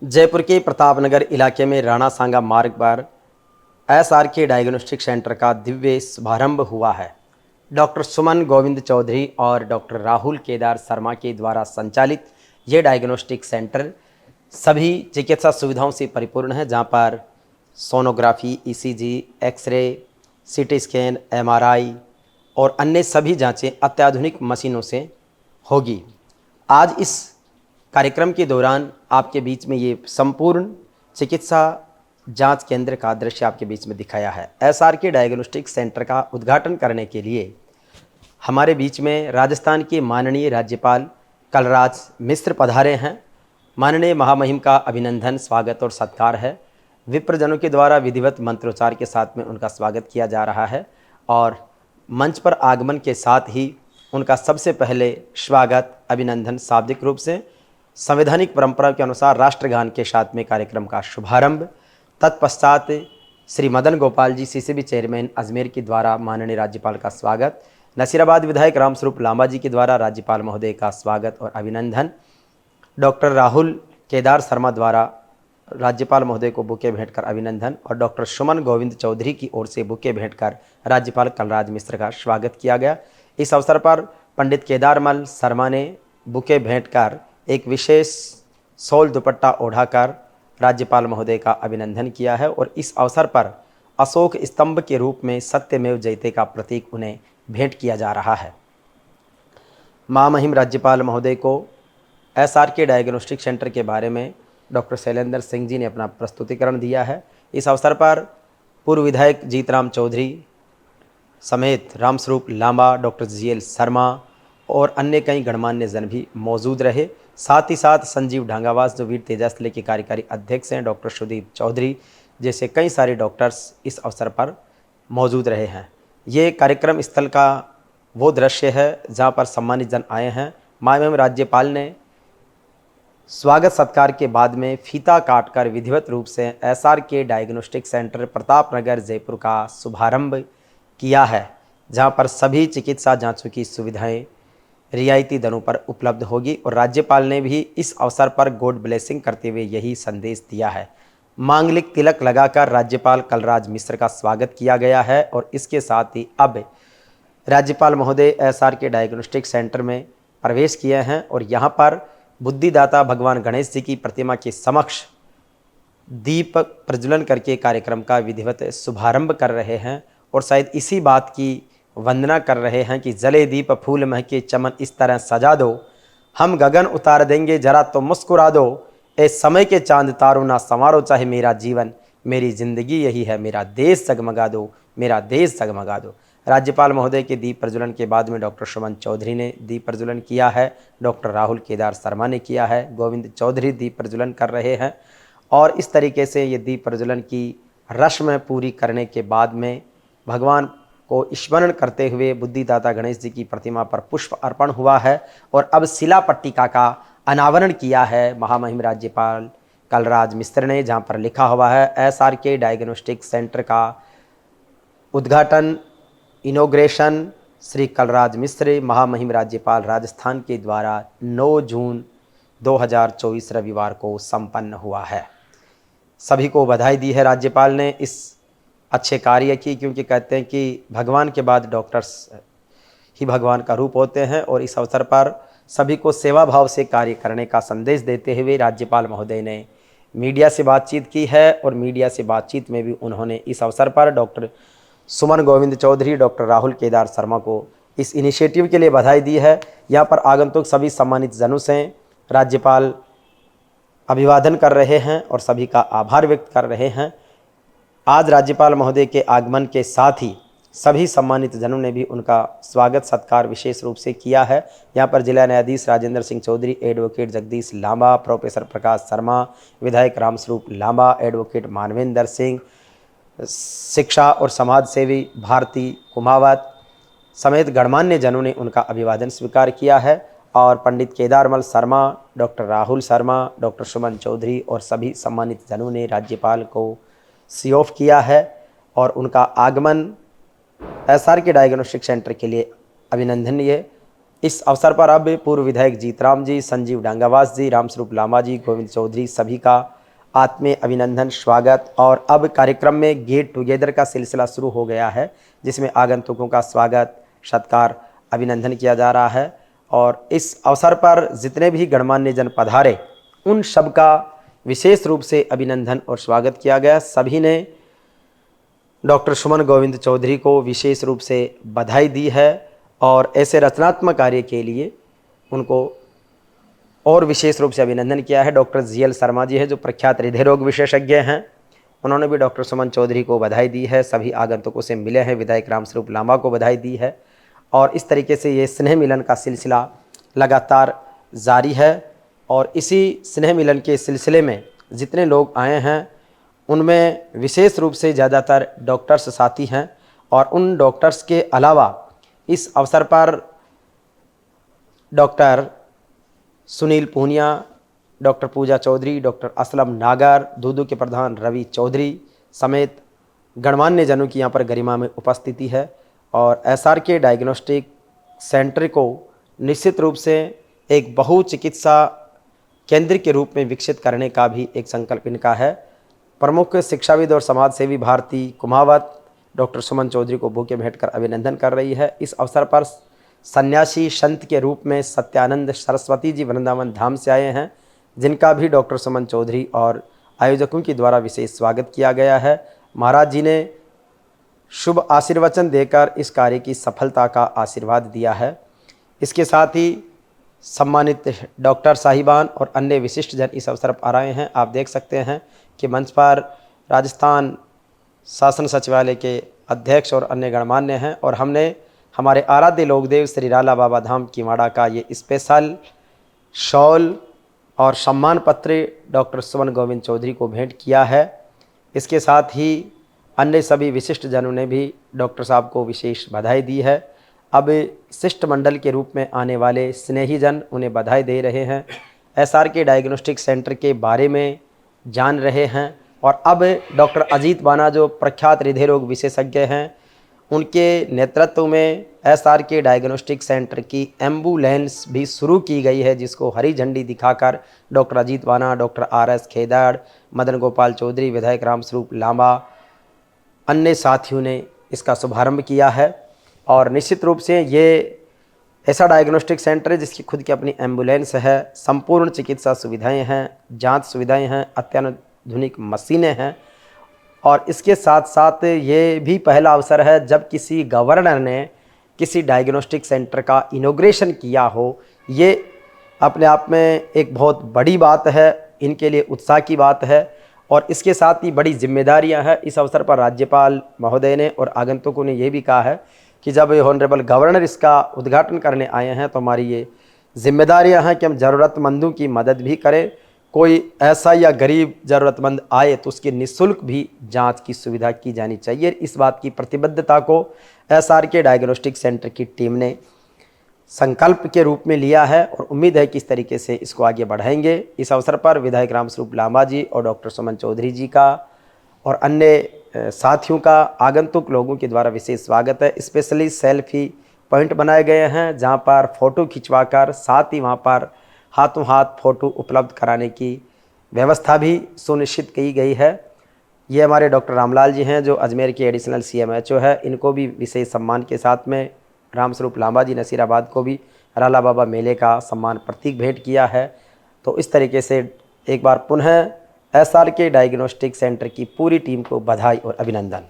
जयपुर के प्रतापनगर इलाके में राणा सांगा मार्ग पर SRK डायग्नोस्टिक सेंटर का दिव्य शुभारंभ हुआ है। डॉक्टर सुमन गोविंद चौधरी और डॉक्टर राहुल केदार शर्मा के द्वारा संचालित ये डायग्नोस्टिक सेंटर सभी चिकित्सा सुविधाओं से परिपूर्ण है, जहां पर sonography, ECG, x ray, CT scan, MRI और अन्य सभी जांचें अत्याधुनिक मशीनों से होगी। आज इस कार्यक्रम के दौरान आपके बीच में ये संपूर्ण चिकित्सा जांच केंद्र का दृश्य आपके बीच में दिखाया है। SRK डायग्नोस्टिक सेंटर का उद्घाटन करने के लिए हमारे बीच में राजस्थान के माननीय राज्यपाल कलराज मिश्र पधारे हैं। माननीय महामहिम का अभिनंदन, स्वागत और सत्कार है। विप्रजनों के द्वारा विधिवत मंत्रोच्चार के साथ में उनका स्वागत किया जा रहा है और मंच पर आगमन के साथ ही उनका सबसे पहले स्वागत, अभिनंदन शाब्दिक रूप से संवैधानिक परंपरा के अनुसार राष्ट्रगान के साथ में कार्यक्रम का शुभारंभ। तत्पश्चात श्री मदन गोपाल जी CCB चेयरमैन अजमेर के द्वारा माननीय राज्यपाल का स्वागत, नसीराबाद विधायक रामस्वरूप लांबा जी के द्वारा राज्यपाल महोदय का स्वागत और अभिनंदन, डॉक्टर राहुल केदार शर्मा द्वारा राज्यपाल महोदय को बुके भेंट कर अभिनंदन और डॉक्टर सुमन गोविंद चौधरी की ओर से बुके भेंट कर राज्यपाल कलराज मिश्र का स्वागत किया गया। इस अवसर पर पंडित केदारमल शर्मा ने बुके भेंट कर एक विशेष शॉल दुपट्टा ओढ़ाकर राज्यपाल महोदय का अभिनंदन किया है और इस अवसर पर अशोक स्तंभ के रूप में सत्यमेव जयते का प्रतीक उन्हें भेंट किया जा रहा है। महामहिम राज्यपाल महोदय को SRK डायग्नोस्टिक सेंटर के बारे में डॉक्टर शैलेंद्र सिंह जी ने अपना प्रस्तुतिकरण दिया है। इस अवसर पर पूर्व विधायक जीतराम चौधरी समेत रामस्वरूप लांबा, डॉक्टर GL शर्मा और अन्य कई गणमान्य जन भी मौजूद रहे। साथ ही साथ संजीव ढांगावास जो वीर तेजास्थली के कार्यकारी अध्यक्ष हैं, डॉक्टर सुदीप चौधरी जैसे कई सारे डॉक्टर्स इस अवसर पर मौजूद रहे हैं। ये कार्यक्रम स्थल का वो दृश्य है जहां पर सम्मानित जन आए हैं। माननीय राज्यपाल ने स्वागत सत्कार के बाद में फीता काटकर विधिवत रूप से SRK diagnostic centre Pratapnagar Jaipur का शुभारंभ किया है, जहां पर सभी चिकित्सा जांचों की सुविधाएं रियायती दरों पर उपलब्ध होगी और राज्यपाल ने भी इस अवसर पर गॉड ब्लेसिंग करते हुए यही संदेश दिया है। मांगलिक तिलक लगाकर राज्यपाल कलराज मिश्र का स्वागत किया गया है और इसके साथ ही अब राज्यपाल महोदय SRK डायग्नोस्टिक सेंटर में प्रवेश किए हैं और यहाँ पर बुद्धिदाता भगवान गणेश जी की प्रतिमा के समक्ष दीप प्रज्वलन करके कार्यक्रम का विधिवत शुभारंभ कर रहे हैं और शायद इसी बात की वंदना कर रहे हैं कि जले दीप फूल महके चमन इस तरह सजा दो, हम गगन उतार देंगे जरा तो मुस्कुरा दो, ए समय के चांद तारो ना संवारो चाहे मेरा जीवन, मेरी जिंदगी यही है, मेरा देश जगमगा दो, मेरा देश जगमगा दो। राज्यपाल महोदय के दीप प्रज्वलन के बाद में डॉक्टर सुमन चौधरी ने दीप प्रज्वलन किया है, डॉक्टर राहुल केदार शर्मा ने किया है, गोविंद चौधरी दीप प्रज्वलन कर रहे हैं और इस तरीके से ये दीप प्रज्वलन की रस्म पूरी करने के बाद में भगवान को स्मरण करते हुए बुद्धिदाता गणेश जी की प्रतिमा पर पुष्प अर्पण हुआ है और अब शिला पट्टिका का अनावरण किया है महामहिम राज्यपाल कलराज मिश्र ने, जहां पर लिखा हुआ है SRK डायग्नोस्टिक सेंटर का उद्घाटन इनॉग्रेशन श्री कलराज मिश्र महामहिम राज्यपाल राजस्थान के द्वारा 9 जून 2024 रविवार को संपन्न हुआ है। सभी को बधाई दी है राज्यपाल ने इस अच्छे कार्य की, क्योंकि कहते हैं कि भगवान के बाद डॉक्टर्स ही भगवान का रूप होते हैं और इस अवसर पर सभी को सेवा भाव से कार्य करने का संदेश देते हुए राज्यपाल महोदय ने मीडिया से बातचीत की है और मीडिया से बातचीत में भी उन्होंने इस अवसर पर डॉक्टर सुमन गोविंद चौधरी, डॉक्टर राहुल केदार शर्मा को इस इनिशिएटिव के लिए बधाई दी है। यहाँ पर आगंतुक सभी सम्मानित जनों से राज्यपाल अभिवादन कर रहे हैं और सभी का आभार व्यक्त कर रहे हैं। आज राज्यपाल महोदय के आगमन के साथ ही सभी सम्मानित जनों ने भी उनका स्वागत सत्कार विशेष रूप से किया है। यहाँ पर जिला न्यायाधीश राजेंद्र सिंह चौधरी, एडवोकेट जगदीश लांबा, प्रोफेसर प्रकाश शर्मा, विधायक रामस्वरूप लांबा, एडवोकेट मानवेंद्र सिंह, शिक्षा और समाज सेवी भारती कुमावत समेत गणमान्य जनों ने उनका अभिवादन स्वीकार किया है और पंडित केदारमल शर्मा, डॉक्टर राहुल शर्मा, डॉक्टर सुमन चौधरी और सभी सम्मानित जनों ने राज्यपाल को सी ऑफ किया है और उनका आगमन SRK डायग्नोस्टिक सेंटर के लिए अभिनंदनीय। इस अवसर पर अब पूर्व विधायक जीतराम जी, संजीव ढांगावास जी, रामस्वरूप लांबा जी, गोविंद चौधरी सभी का आत्मीय अभिनंदन, स्वागत। और अब कार्यक्रम में गेट टुगेदर का सिलसिला शुरू हो गया है, जिसमें आगंतुकों का स्वागत, सत्कार, अभिनंदन किया जा रहा है। और इस अवसर पर जितने भी गणमान्य जन पधारे, उन सब का विशेष रूप से अभिनंदन और स्वागत किया गया। सभी ने डॉक्टर सुमन गोविंद चौधरी को विशेष रूप से बधाई दी है और ऐसे रचनात्मक कार्य के लिए उनको और विशेष रूप से अभिनंदन किया है। डॉक्टर GL शर्मा जी हैं, जो प्रख्यात हृदय रोग विशेषज्ञ हैं, उन्होंने भी डॉक्टर सुमन चौधरी को बधाई दी है। सभी आगंतुकों से मिले हैं, विधायक रामस्वरूप लांबा को बधाई दी है। और इस तरीके से ये स्नेह मिलन का सिलसिला लगातार जारी है। और इसी स्नेह मिलन के सिलसिले में जितने लोग आए हैं, उनमें विशेष रूप से ज़्यादातर डॉक्टर्स साथी हैं। और उन डॉक्टर्स के अलावा इस अवसर पर डॉक्टर सुनील पूनिया, डॉक्टर पूजा चौधरी, डॉक्टर असलम नागर, दूदू के प्रधान रवि चौधरी समेत गणमान्य जनों की यहाँ पर गरिमा में उपस्थिति है। और SRK डायग्नोस्टिक सेंटर को निश्चित रूप से एक बहुचिकित्सा केंद्र के रूप में विकसित करने का भी एक संकल्प इनका है। प्रमुख शिक्षाविद और समाजसेवी भारती कुमावत डॉक्टर सुमन चौधरी को बुके भेंट कर अभिनंदन कर रही है। इस अवसर पर सन्यासी संत के रूप में सत्यानंद सरस्वती जी वृंदावन धाम से आए हैं, जिनका भी डॉक्टर सुमन चौधरी और आयोजकों के द्वारा विशेष स्वागत किया गया है। महाराज जी ने शुभ आशीर्वचन देकर इस कार्य की सफलता का आशीर्वाद दिया है। इसके साथ ही सम्मानित डॉक्टर साहिबान और अन्य विशिष्ट जन इस अवसर पर आ रहे हैं। आप देख सकते हैं कि मंच पर राजस्थान शासन सचिवालय के अध्यक्ष और अन्य गणमान्य हैं। और हमने हमारे आराध्य लोकदेव श्री राला बाबा धाम कीवाड़ा का ये स्पेशल शॉल और सम्मान पत्र डॉक्टर सुमन गोविंद चौधरी को भेंट किया है। इसके साथ ही अन्य सभी विशिष्ट जनों ने भी डॉक्टर साहब को विशेष बधाई दी है। अब शिष्टमंडल के रूप में आने वाले स्नेही जन उन्हें बधाई दे रहे हैं, SRK डायग्नोस्टिक सेंटर के बारे में जान रहे हैं। और अब डॉक्टर अजीत बाना, जो प्रख्यात हृदय रोग विशेषज्ञ हैं, उनके नेतृत्व में SRK डायग्नोस्टिक सेंटर की एम्बुलेंस भी शुरू की गई है, जिसको हरी झंडी दिखाकर डॉक्टर अजीत बाना, डॉक्टर RS खेदाड़, मदन गोपाल चौधरी, विधायक रामस्वरूप लांबा, अन्य साथियों ने इसका शुभारंभ किया है। और निश्चित रूप से ये ऐसा डायग्नोस्टिक सेंटर है जिसकी खुद की अपनी एम्बुलेंस है, संपूर्ण चिकित्सा सुविधाएं हैं, जांच सुविधाएं हैं, अत्याधुनिक मशीनें हैं। और इसके साथ साथ ये भी पहला अवसर है जब किसी गवर्नर ने किसी डायग्नोस्टिक सेंटर का इनॉग्रेशन किया हो। ये अपने आप में एक बहुत बड़ी बात है, इनके लिए उत्साह की बात है। और इसके साथ ही बड़ी जिम्मेदारियां हैं। इस अवसर पर राज्यपाल महोदय ने और आगंतुकों ने यह भी कहा है कि जब ऑनरेबल गवर्नर इसका उद्घाटन करने आए हैं, तो हमारी ये जिम्मेदारियां हैं कि हम ज़रूरतमंदों की मदद भी करें। कोई ऐसा या गरीब ज़रूरतमंद आए तो उसकी निःशुल्क भी जांच की सुविधा की जानी चाहिए। इस बात की प्रतिबद्धता को SRK डायग्नोस्टिक सेंटर की टीम ने संकल्प के रूप में लिया है और उम्मीद है कि इस तरीके से इसको आगे बढ़ाएंगे। इस अवसर पर विधायक रामस्वरूप लांबा जी और डॉक्टर सुमन चौधरी जी का और अन्य साथियों का आगंतुक लोगों के द्वारा विशेष स्वागत है। स्पेशली सेल्फी पॉइंट बनाए गए हैं, जहां पर फ़ोटो खिंचवाकर साथ ही वहां पर हाथों हाथ फ़ोटो उपलब्ध कराने की व्यवस्था भी सुनिश्चित की गई है। ये हमारे डॉक्टर रामलाल जी हैं, जो अजमेर के एडिशनल CMHO है। इनको भी विशेष सम्मान के साथ में रामस्वरूप लांबा जी नसीराबाद को भी राला बाबा मेले का सम्मान प्रतीक भेंट किया है। तो इस तरीके से एक बार पुनः SRK डायग्नोस्टिक सेंटर की पूरी टीम को बधाई और अभिनंदन।